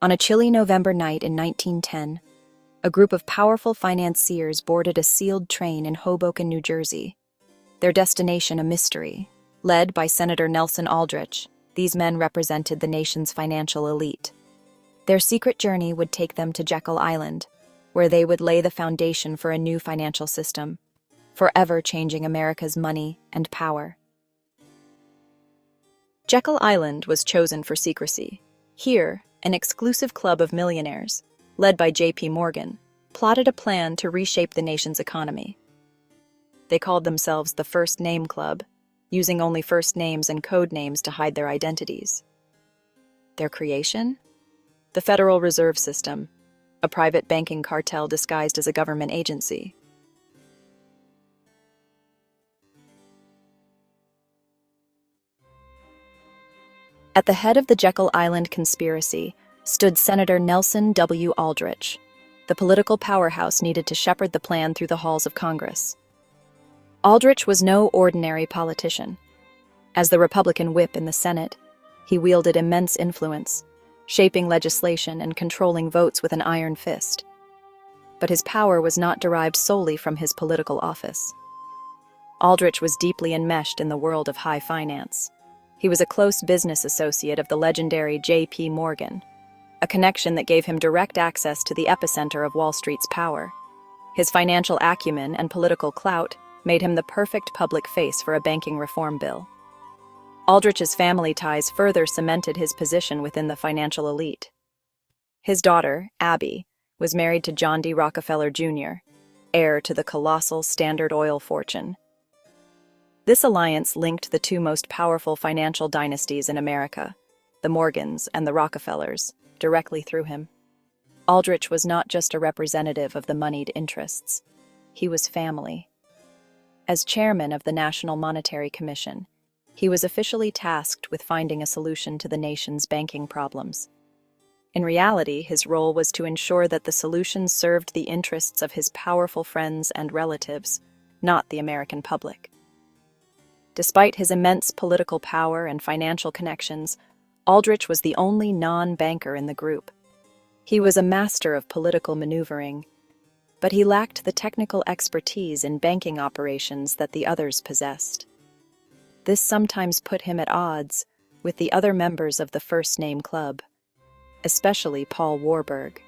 On a chilly November night in 1910, a group of powerful financiers boarded a sealed train in Hoboken, New Jersey. Their destination a mystery. Led by Senator Nelson Aldrich, these men represented the nation's financial elite. Their secret journey would take them to Jekyll Island, where they would lay the foundation for a new financial system, forever changing America's money and power. Jekyll Island was chosen for secrecy. Here, an exclusive club of millionaires, led by J.P. Morgan, plotted a plan to reshape the nation's economy. They called themselves the First Name Club, using only first names and code names to hide their identities. Their creation? The Federal Reserve System, a private banking cartel disguised as a government agency. At the head of the Jekyll Island conspiracy stood Senator Nelson W. Aldrich, the political powerhouse needed to shepherd the plan through the halls of Congress. Aldrich was no ordinary politician. As the Republican whip in the Senate, he wielded immense influence, shaping legislation and controlling votes with an iron fist. But his power was not derived solely from his political office. Aldrich was deeply enmeshed in the world of high finance. He was a close business associate of the legendary J.P. Morgan, a connection that gave him direct access to the epicenter of Wall Street's power. His financial acumen and political clout made him the perfect public face for a banking reform bill. Aldrich's family ties further cemented his position within the financial elite. His daughter, Abby, was married to John D. Rockefeller Jr., heir to the colossal Standard Oil fortune. This alliance linked the two most powerful financial dynasties in America, the Morgans and the Rockefellers, directly through him. Aldrich was not just a representative of the moneyed interests. He was family. As chairman of the National Monetary Commission, he was officially tasked with finding a solution to the nation's banking problems. In reality, his role was to ensure that the solution served the interests of his powerful friends and relatives, not the American public. Despite his immense political power and financial connections, Aldrich was the only non-banker in the group. He was a master of political maneuvering, but he lacked the technical expertise in banking operations that the others possessed. This sometimes put him at odds with the other members of the First Name Club, especially Paul Warburg.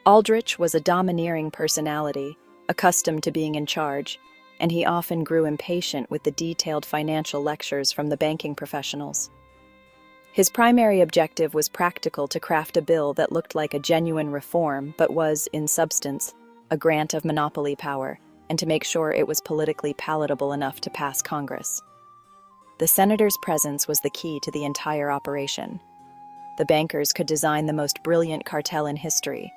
Aldrich was a domineering personality, accustomed to being in charge, and he often grew impatient with the detailed financial lectures from the banking professionals. His primary objective was practical: to craft a bill that looked like a genuine reform but was, in substance, a grant of monopoly power, and to make sure it was politically palatable enough to pass Congress. The senator's presence was the key to the entire operation. The bankers could design the most brilliant cartel in history,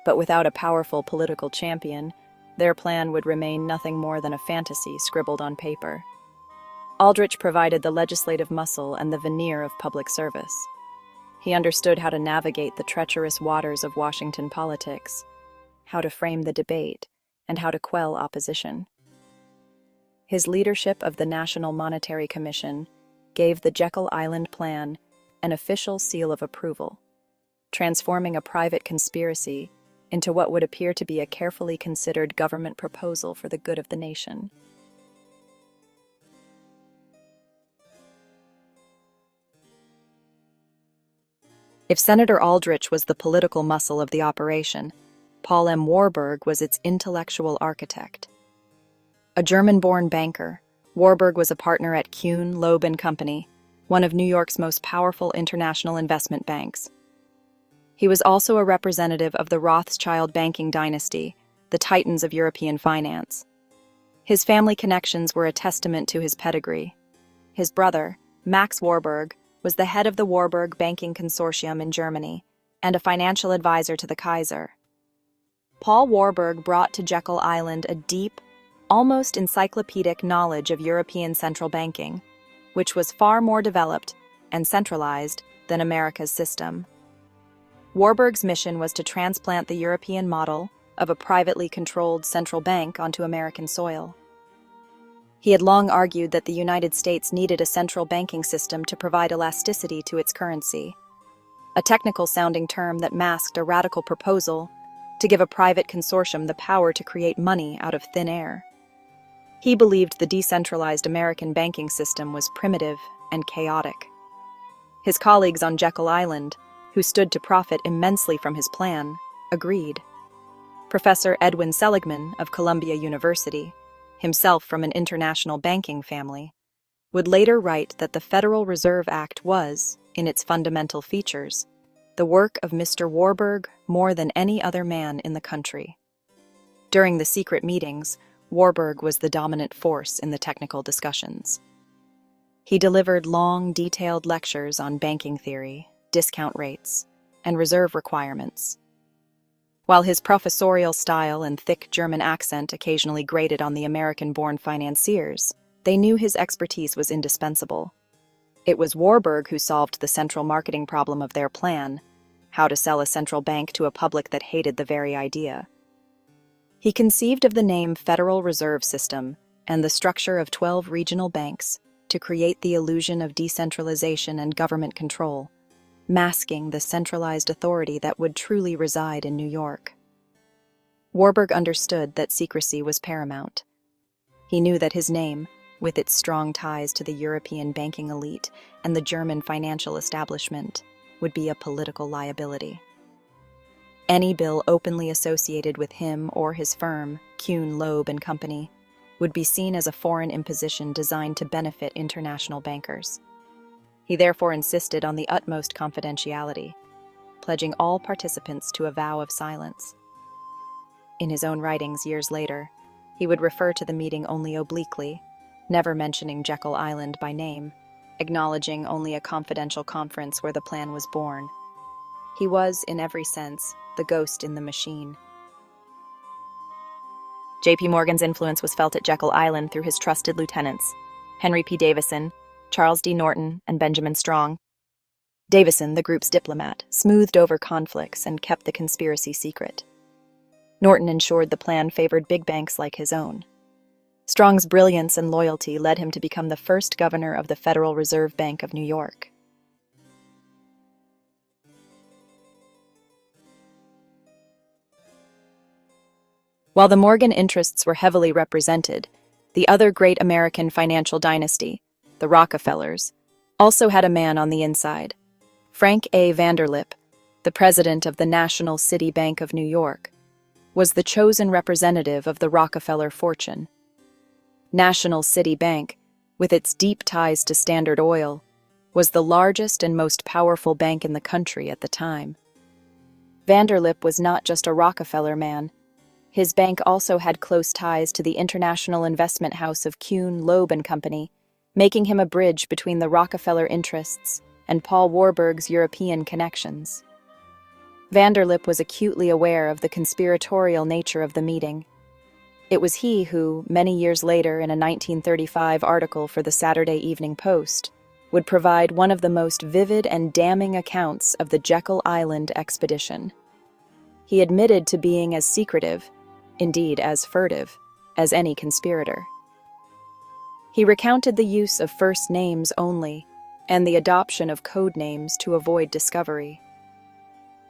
but without a powerful political champion, their plan would remain nothing more than a fantasy scribbled on paper. Aldrich provided the legislative muscle and the veneer of public service. He understood how to navigate the treacherous waters of Washington politics, how to frame the debate, and how to quell opposition. His leadership of the National Monetary Commission gave the Jekyll Island Plan an official seal of approval, transforming a private conspiracy into what would appear to be a carefully considered government proposal for the good of the nation. If Senator Aldrich was the political muscle of the operation, Paul M. Warburg was its intellectual architect. A German-born banker, Warburg was a partner at Kuhn, Loeb & Company, one of New York's most powerful international investment banks. He was also a representative of the Rothschild banking dynasty, the titans of European finance. His family connections were a testament to his pedigree. His brother, Max Warburg, was the head of the Warburg Banking Consortium in Germany and a financial advisor to the Kaiser. Paul Warburg brought to Jekyll Island a deep, almost encyclopedic knowledge of European central banking, which was far more developed and centralized than America's system. Warburg's mission was to transplant the European model of a privately controlled central bank onto American soil. He had long argued that the United States needed a central banking system to provide elasticity to its currency. a technical-sounding term that masked a radical proposal to give a private consortium the power to create money out of thin air. He believed the decentralized American banking system was primitive and chaotic. His colleagues on Jekyll Island, who stood to profit immensely from his plan, agreed. Professor Edwin Seligman of Columbia University, himself from an international banking family, would later write that the Federal Reserve Act was, in its fundamental features, the work of Mr. Warburg more than any other man in the country. During the secret meetings, Warburg was the dominant force in the technical discussions. He delivered long, detailed lectures on banking theory, discount rates, and reserve requirements. While his professorial style and thick German accent occasionally grated on the American-born financiers, they knew his expertise was indispensable. It was Warburg who solved the central marketing problem of their plan, how to sell a central bank to a public that hated the very idea. He conceived of the name Federal Reserve System and the structure of 12 regional banks to create the illusion of decentralization and government control, masking the centralized authority that would truly reside in New York. Warburg understood that secrecy was paramount. He knew that his name, with its strong ties to the European banking elite and the German financial establishment, would be a political liability. Any bill openly associated with him or his firm, Kuhn, Loeb and Company, would be seen as a foreign imposition designed to benefit international bankers. He therefore insisted on the utmost confidentiality, pledging all participants to a vow of silence. In his own writings years later, he would refer to the meeting only obliquely, never mentioning Jekyll Island by name, acknowledging only a confidential conference where the plan was born. He was, in every sense, the ghost in the machine. J.P. Morgan's influence was felt at Jekyll Island through his trusted lieutenants, Henry P. Davison, Charles D. Norton, and Benjamin Strong. Davison, the group's diplomat, smoothed over conflicts and kept the conspiracy secret. Norton ensured the plan favored big banks like his own. Strong's brilliance and loyalty led him to become the first governor of the Federal Reserve Bank of New York. While the Morgan interests were heavily represented, the other great American financial dynasty, the Rockefellers, also had a man on the inside. Frank A. Vanderlip, the president of the National City Bank of New York, was the chosen representative of the Rockefeller fortune. National City Bank, with its deep ties to Standard Oil, was the largest and most powerful bank in the country at the time. Vanderlip was not just a Rockefeller man. His bank also had close ties to the international investment house of Kuhn, Loeb and Company, making him a bridge between the Rockefeller interests and Paul Warburg's European connections. Vanderlip was acutely aware of the conspiratorial nature of the meeting. It was he who, many years later in a 1935 article for the Saturday Evening Post, would provide one of the most vivid and damning accounts of the Jekyll Island expedition. He admitted to being as secretive, indeed as furtive, as any conspirator. He recounted the use of first names only and the adoption of code names to avoid discovery.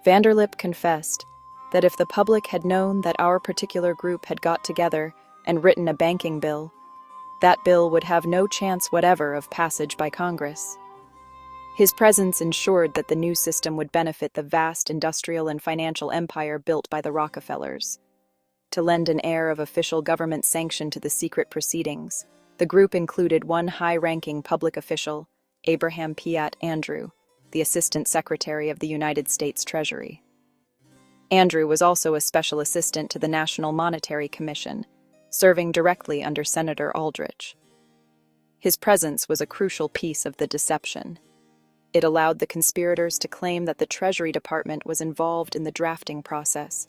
Vanderlip confessed that if the public had known that our particular group had got together and written a banking bill, that bill would have no chance whatever of passage by Congress. His presence ensured that the new system would benefit the vast industrial and financial empire built by the Rockefellers. To lend an air of official government sanction to the secret proceedings, the group included one high-ranking public official, Abraham Piatt Andrew, the Assistant Secretary of the United States Treasury. Andrew was also a special assistant to the National Monetary Commission, serving directly under Senator Aldrich. His presence was a crucial piece of the deception. It allowed the conspirators to claim that the Treasury Department was involved in the drafting process,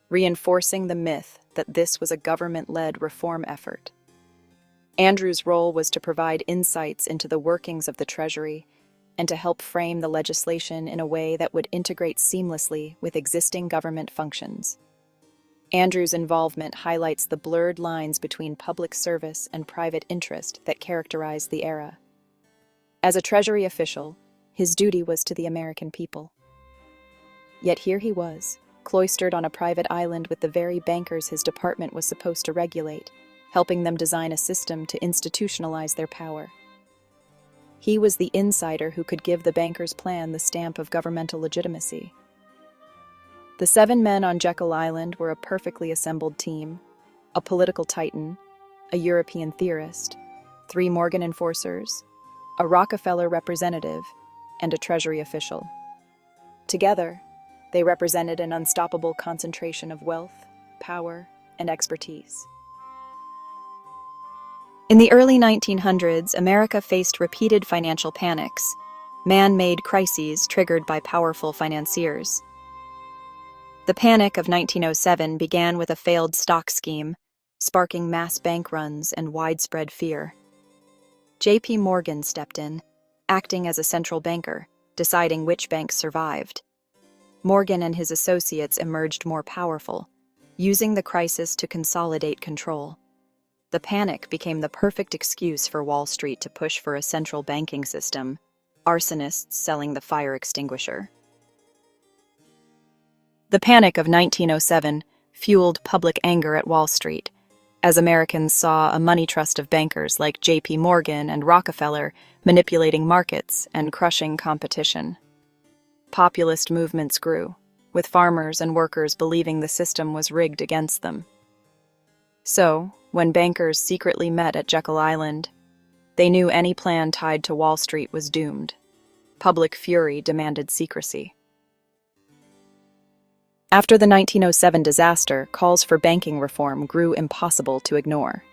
reinforcing the myth that this was a government-led reform effort. Andrew's role was to provide insights into the workings of the Treasury and to help frame the legislation in a way that would integrate seamlessly with existing government functions. Andrew's involvement highlights the blurred lines between public service and private interest that characterized the era. As a Treasury official, his duty was to the American people. Yet here he was, cloistered on a private island with the very bankers his department was supposed to regulate, helping them design a system to institutionalize their power. He was the insider who could give the bankers' plan the stamp of governmental legitimacy. The 7 men on Jekyll Island were a perfectly assembled team: a political titan, a European theorist, 3 Morgan enforcers, a Rockefeller representative, and a Treasury official. Together, they represented an unstoppable concentration of wealth, power, and expertise. In the early 1900s, America faced repeated financial panics, man-made crises triggered by powerful financiers. The Panic of 1907 began with a failed stock scheme, sparking mass bank runs and widespread fear. J.P. Morgan stepped in, acting as a central banker, deciding which banks survived. Morgan and his associates emerged more powerful, using the crisis to consolidate control. The panic became the perfect excuse for Wall Street to push for a central banking system, arsonists selling the fire extinguisher. The Panic of 1907 fueled public anger at Wall Street, as Americans saw a money trust of bankers like J.P. Morgan and Rockefeller manipulating markets and crushing competition. Populist movements grew, with farmers and workers believing the system was rigged against them. So, when bankers secretly met at Jekyll Island, they knew any plan tied to Wall Street was doomed. Public fury demanded secrecy. After the 1907 disaster, calls for banking reform grew impossible to ignore.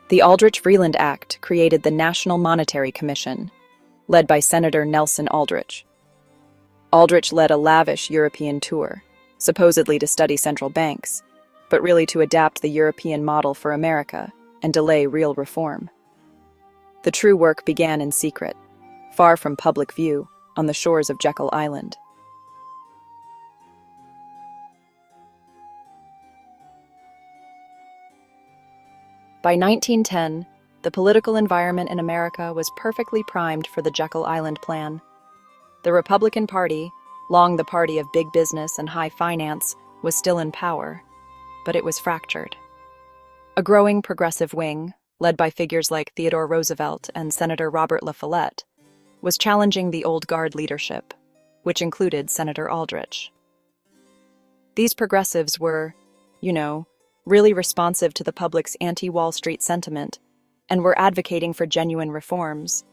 The Aldrich-Vreeland Act created the National Monetary Commission, led by Senator Nelson Aldrich. Aldrich led a lavish European tour, supposedly to study central banks, but really to adapt the European model for America and delay real reform. The true work began in secret, far from public view, on the shores of Jekyll Island. By 1910, the political environment in America was perfectly primed for the Jekyll Island Plan. The Republican Party, long the party of big business and high finance, was still in power, but it was fractured. A growing progressive wing, led by figures like Theodore Roosevelt and Senator Robert La Follette, was challenging the old guard leadership, which included Senator Aldrich. These progressives were, really responsive to the public's anti-Wall Street sentiment and were advocating for genuine reforms,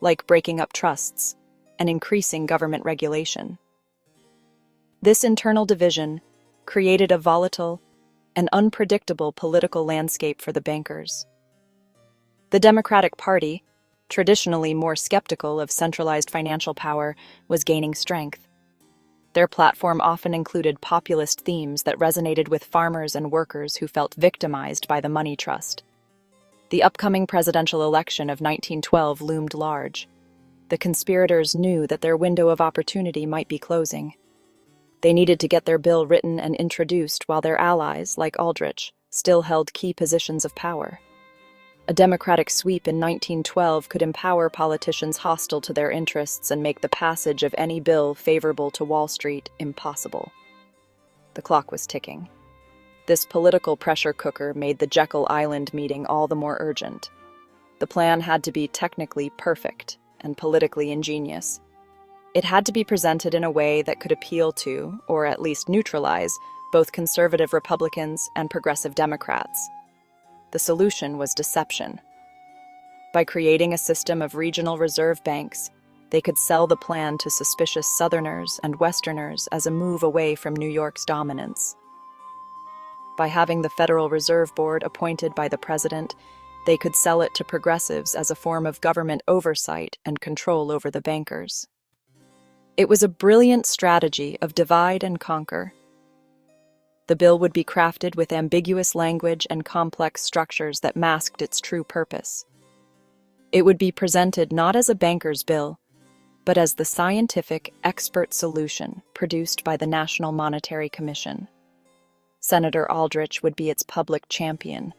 like breaking up trusts and increasing government regulation. This internal division created a volatile and unpredictable political landscape for the bankers. The Democratic Party, traditionally more skeptical of centralized financial power, was gaining strength. Their platform often included populist themes that resonated with farmers and workers who felt victimized by the money trust. The upcoming presidential election of 1912 loomed large. The conspirators knew that their window of opportunity might be closing. They needed to get their bill written and introduced while their allies, like Aldrich, still held key positions of power. A Democratic sweep in 1912 could empower politicians hostile to their interests and make the passage of any bill favorable to Wall Street impossible. The clock was ticking. This political pressure cooker made the Jekyll Island meeting all the more urgent. The plan had to be technically perfect and politically ingenious. It had to be presented in a way that could appeal to, or at least neutralize, both conservative Republicans and progressive Democrats. The solution was deception. By creating a system of regional reserve banks, they could sell the plan to suspicious Southerners and Westerners as a move away from New York's dominance. By having the Federal Reserve Board appointed by the president, they could sell it to progressives as a form of government oversight and control over the bankers. It was a brilliant strategy of divide and conquer. The bill would be crafted with ambiguous language and complex structures that masked its true purpose. It would be presented not as a banker's bill, but as the scientific, expert solution produced by the National Monetary Commission. Senator Aldrich would be its public champion,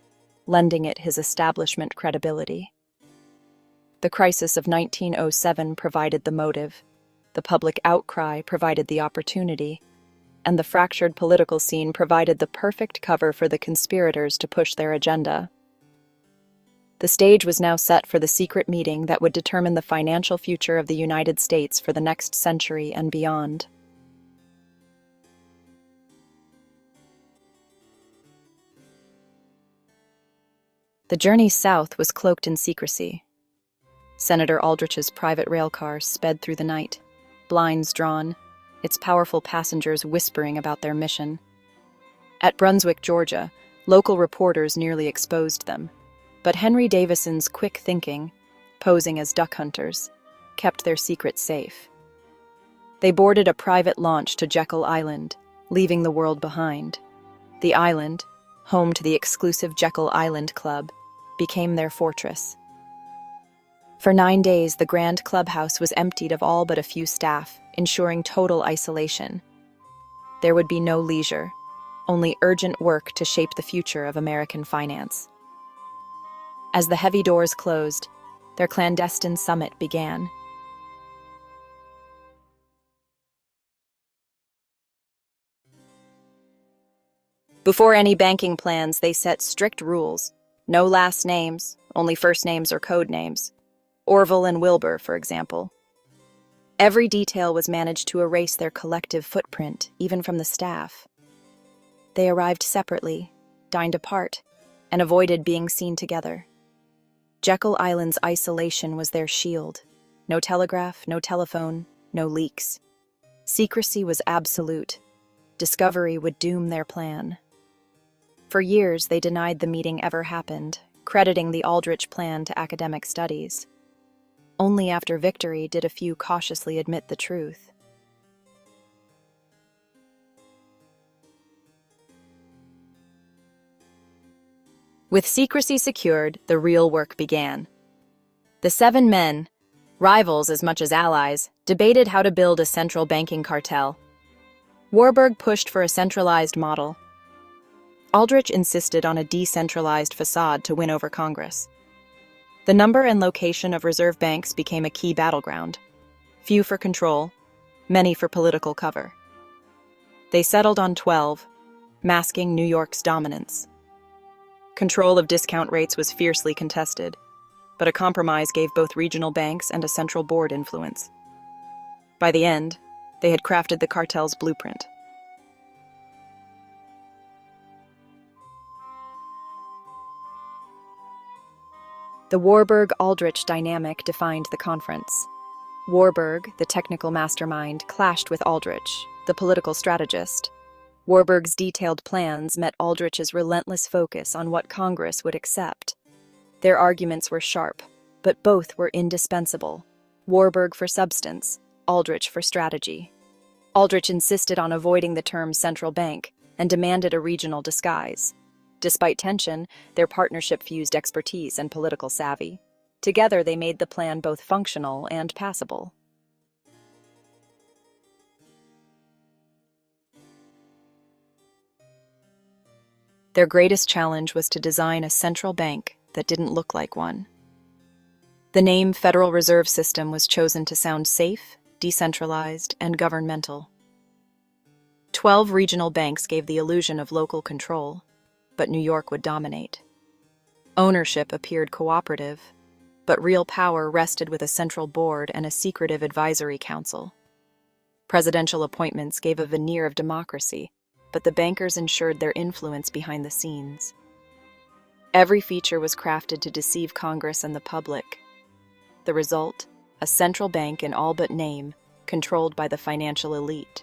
lending it his establishment credibility. The crisis of 1907 provided the motive. The public outcry provided the opportunity, and the fractured political scene provided the perfect cover for the conspirators to push their agenda. The stage was now set for the secret meeting that would determine the financial future of the United States for the next century and beyond. The journey south was cloaked in secrecy. Senator Aldrich's private railcar sped through the night, blinds drawn, its powerful passengers whispering about their mission. At Brunswick, Georgia, local reporters nearly exposed them, but Henry Davison's quick thinking, posing as duck hunters, kept their secret safe. They boarded a private launch to Jekyll Island, leaving the world behind. The island, home to the exclusive Jekyll Island Club, became their fortress. For 9 days, the grand clubhouse was emptied of all but a few staff, ensuring total isolation. There would be no leisure, only urgent work to shape the future of American finance. As the heavy doors closed, their clandestine summit began. Before any banking plans, they set strict rules. No last names, only first names or code names. Orville and Wilbur, for example. Every detail was managed to erase their collective footprint, even from the staff. They arrived separately, dined apart, and avoided being seen together. Jekyll Island's isolation was their shield. No telegraph, no telephone, no leaks. Secrecy was absolute. Discovery would doom their plan. For years, they denied the meeting ever happened, crediting the Aldrich Plan to academic studies. Only after victory did a few cautiously admit the truth. With secrecy secured, the real work began. The 7 men, rivals as much as allies, debated how to build a central banking cartel. Warburg pushed for a centralized model. Aldrich insisted on a decentralized facade to win over Congress. The number and location of reserve banks became a key battleground. Few for control, many for political cover. They settled on 12, masking New York's dominance. Control of discount rates was fiercely contested, but a compromise gave both regional banks and a central board influence. By the end, they had crafted the cartel's blueprint. The Warburg-Aldrich dynamic defined the conference. Warburg, the technical mastermind, clashed with Aldrich, the political strategist. Warburg's detailed plans met Aldrich's relentless focus on what Congress would accept. Their arguments were sharp, but both were indispensable. Warburg for substance, Aldrich for strategy. Aldrich insisted on avoiding the term central bank and demanded a regional disguise. Despite tension, their partnership fused expertise and political savvy. Together, they made the plan both functional and passable. Their greatest challenge was to design a central bank that didn't look like one. The name Federal Reserve System was chosen to sound safe, decentralized, and governmental. 12 regional banks gave the illusion of local control, but New York would dominate. Ownership appeared cooperative, but real power rested with a central board and a secretive advisory council. Presidential appointments gave a veneer of democracy, but the bankers ensured their influence behind the scenes. Every feature was crafted to deceive Congress and the public. The result, a central bank in all but name, controlled by the financial elite.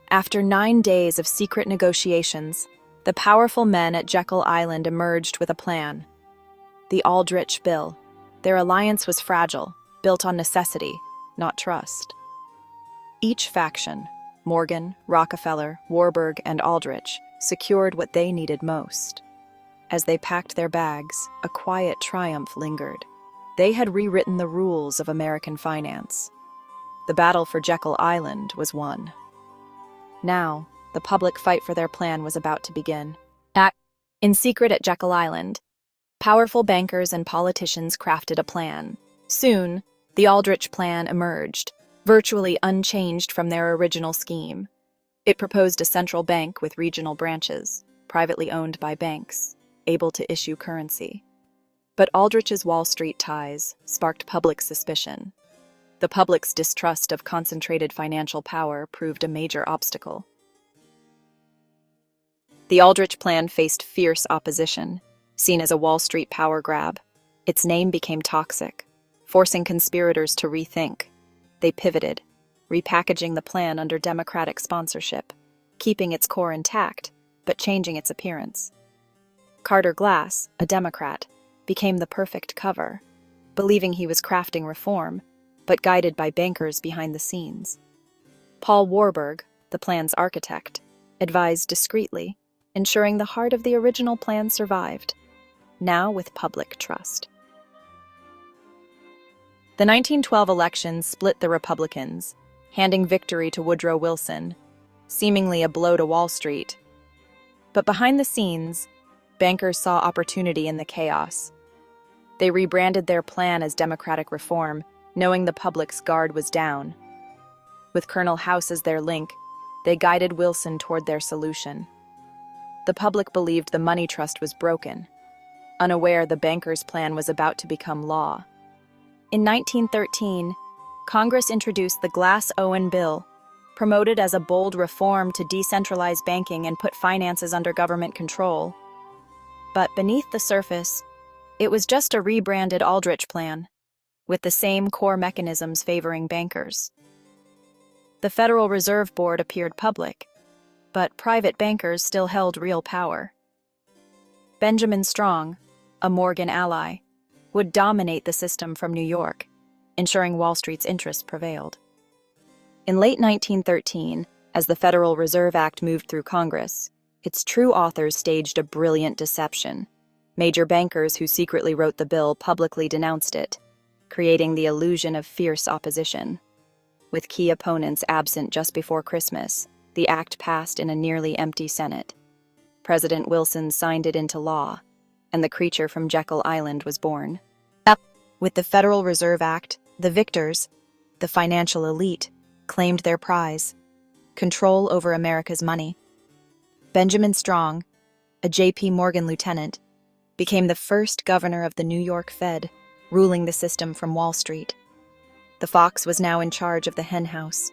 After 9 days of secret negotiations, the powerful men at Jekyll Island emerged with a plan. The Aldrich Bill. Their alliance was fragile, built on necessity, not trust. Each faction, Morgan, Rockefeller, Warburg, and Aldrich, secured what they needed most. As they packed their bags, a quiet triumph lingered. They had rewritten the rules of American finance. The battle for Jekyll Island was won. Now, the public fight for their plan was about to begin. In secret at Jekyll Island, powerful bankers and politicians crafted a plan. Soon, The Aldrich Plan emerged, virtually unchanged from their original scheme. It proposed a central bank with regional branches, privately owned by banks, able to issue currency. But Aldrich's Wall Street ties sparked public suspicion. The public's distrust of concentrated financial power proved a major obstacle. The Aldrich Plan faced fierce opposition. Seen as a Wall Street power grab, its name became toxic, forcing conspirators to rethink. They pivoted, repackaging the plan under Democratic sponsorship, keeping its core intact, but changing its appearance. Carter Glass, a Democrat, became the perfect cover, believing he was crafting reform, but guided by bankers behind the scenes. Paul Warburg, the plan's architect, advised discreetly, ensuring the heart of the original plan survived, now with public trust. The 1912 elections split the Republicans, handing victory to Woodrow Wilson, seemingly a blow to Wall Street. But behind the scenes, bankers saw opportunity in the chaos. They rebranded their plan as democratic reform, knowing the public's guard was down. With Colonel House as their link, they guided Wilson toward their solution. The public believed the money trust was broken, unaware the bankers' plan was about to become law. In 1913, Congress introduced the Glass-Owen Bill, promoted as a bold reform to decentralize banking and put finances under government control. But beneath the surface, it was just a rebranded Aldrich Plan, with the same core mechanisms favoring bankers. The Federal Reserve Board appeared public, but private bankers still held real power. Benjamin Strong, a Morgan ally, would dominate the system from New York, ensuring Wall Street's interests prevailed. In late 1913, as the Federal Reserve Act moved through Congress, its true authors staged a brilliant deception. Major bankers who secretly wrote the bill publicly denounced it, creating the illusion of fierce opposition. With key opponents absent just before Christmas, the act passed in a nearly empty Senate. President Wilson signed it into law, and the creature from Jekyll Island was born. With the Federal Reserve Act, the victors, the financial elite, claimed their prize: control over America's money. Benjamin Strong, a J.P. Morgan lieutenant, became the first governor of the New York Fed, ruling the system from Wall Street. The fox was now in charge of the henhouse.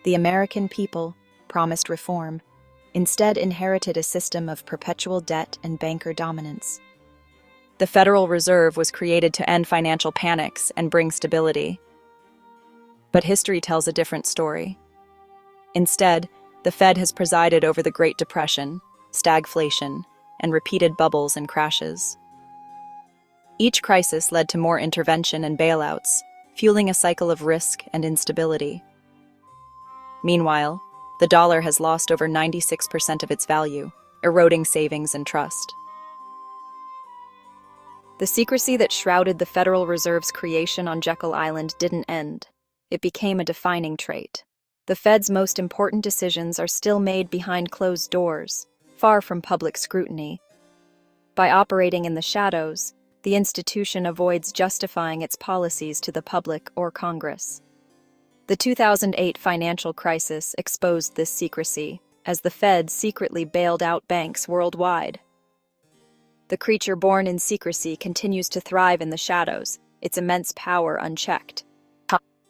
The American people promised reform, instead inherited a system of perpetual debt and banker dominance. The Federal Reserve was created to end financial panics and bring stability. But history tells a different story. Instead, the Fed has presided over the Great Depression, stagflation, and repeated bubbles and crashes. Each crisis led to more intervention and bailouts, fueling a cycle of risk and instability. Meanwhile, the dollar has lost over 96% of its value, eroding savings and trust. The secrecy that shrouded the Federal Reserve's creation on Jekyll Island didn't end. It became a defining trait. The Fed's most important decisions are still made behind closed doors, far from public scrutiny. By operating in the shadows, the institution avoids justifying its policies to the public or Congress. The 2008 financial crisis exposed this secrecy, as the Fed secretly bailed out banks worldwide. The creature born in secrecy continues to thrive in the shadows, its immense power unchecked.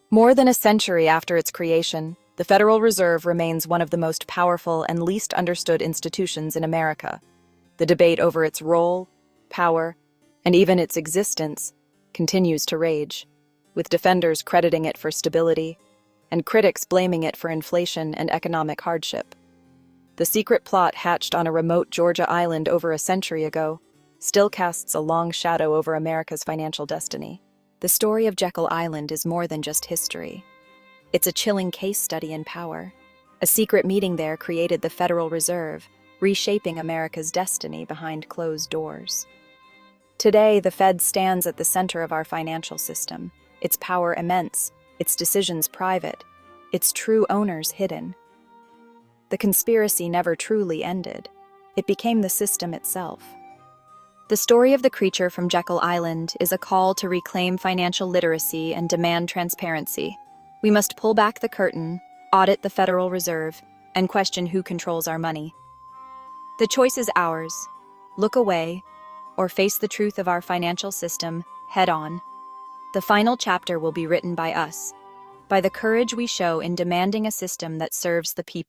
More than a century after its creation, the Federal Reserve remains one of the most powerful and least understood institutions in America. The debate over its role, power, and even its existence continues to rage, with defenders crediting it for stability and critics blaming it for inflation and economic hardship. The secret plot hatched on a remote Georgia island over a century ago still casts a long shadow over America's financial destiny. The story of Jekyll Island is more than just history. It's a chilling case study in power. A secret meeting there created the Federal Reserve, reshaping America's destiny behind closed doors. Today, the Fed stands at the center of our financial system, its power immense, its decisions private, its true owners hidden. The conspiracy never truly ended. It became the system itself. The story of the creature from Jekyll Island is a call to reclaim financial literacy and demand transparency. We must pull back the curtain, audit the Federal Reserve, and question who controls our money. The choice is ours: look away, or face the truth of our financial system head on. The final chapter will be written by us, by the courage we show in demanding a system that serves the people.